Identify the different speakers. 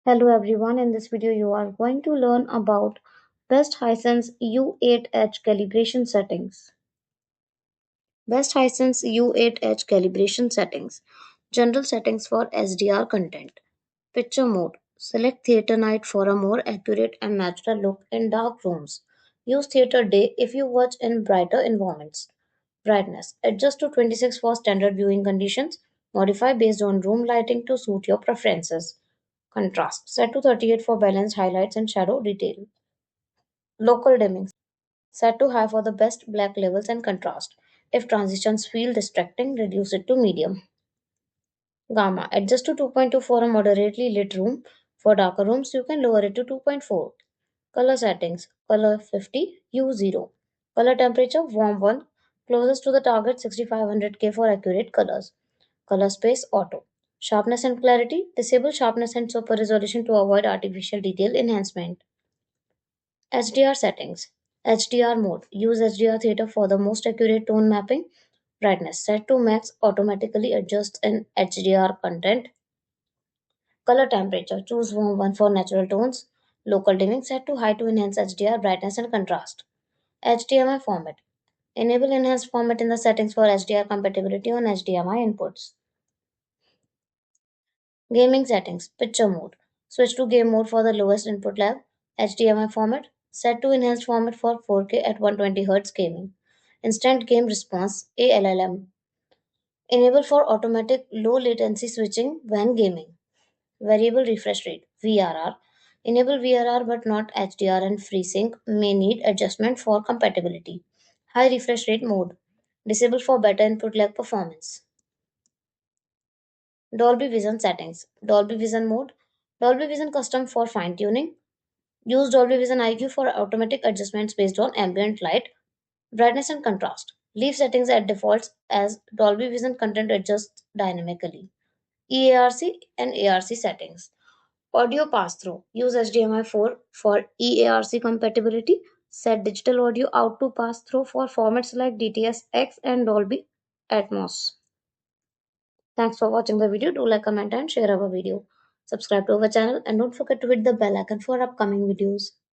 Speaker 1: Hello everyone, in this video you are going to learn about best Hisense U8H calibration settings. Best Hisense U8H calibration settings. General settings for SDR content. Picture mode. Select theater night for a more accurate and natural look in dark rooms. Use theater day if you watch in brighter environments. Brightness. Adjust to 26 for standard viewing conditions. Modify based on room lighting to suit your preferences. Contrast. Set to 38 for balanced highlights and shadow detail. Local dimming. Set to high for the best black levels and contrast. If transitions feel distracting, reduce it to medium. Gamma. Adjust to 2.2 for a moderately lit room. For darker rooms, you can lower it to 2.4. Color settings. Color 50, U0. Color temperature warm 1. Closest to the target 6500K for accurate colors. Color space auto. Sharpness and clarity. Disable sharpness and super resolution to avoid artificial detail enhancement. HDR settings. HDR mode. Use HDR theater for the most accurate tone mapping. Brightness set to max automatically adjusts in HDR content. Color temperature. Choose warm 1 for natural tones. Local dimming set to high to enhance HDR brightness and contrast. HDMI format. Enable enhanced format in the settings for HDR compatibility on HDMI inputs. Gaming settings. Picture mode. Switch to game mode for the lowest input lag. HDMI format. Set to enhanced format for 4K at 120Hz gaming. Instant game response ALLM. Enable for automatic low latency switching when gaming. Variable refresh rate VRR. Enable VRR but not HDR and FreeSync may need adjustment for compatibility. High refresh rate mode. Disable for better input lag performance. Dolby Vision settings. Dolby Vision mode. Dolby Vision custom for fine tuning. Use Dolby Vision IQ for automatic adjustments based on ambient light, brightness, and contrast. Leave settings at defaults as Dolby Vision content adjusts dynamically. EARC and ARC settings. Audio pass through. Use HDMI 4 for EARC compatibility. Set digital audio out to pass through for formats like DTS-X and Dolby Atmos. Thanks for watching the video. Do like, comment, and share our video. Subscribe to our channel and don't forget to hit the bell icon for upcoming videos.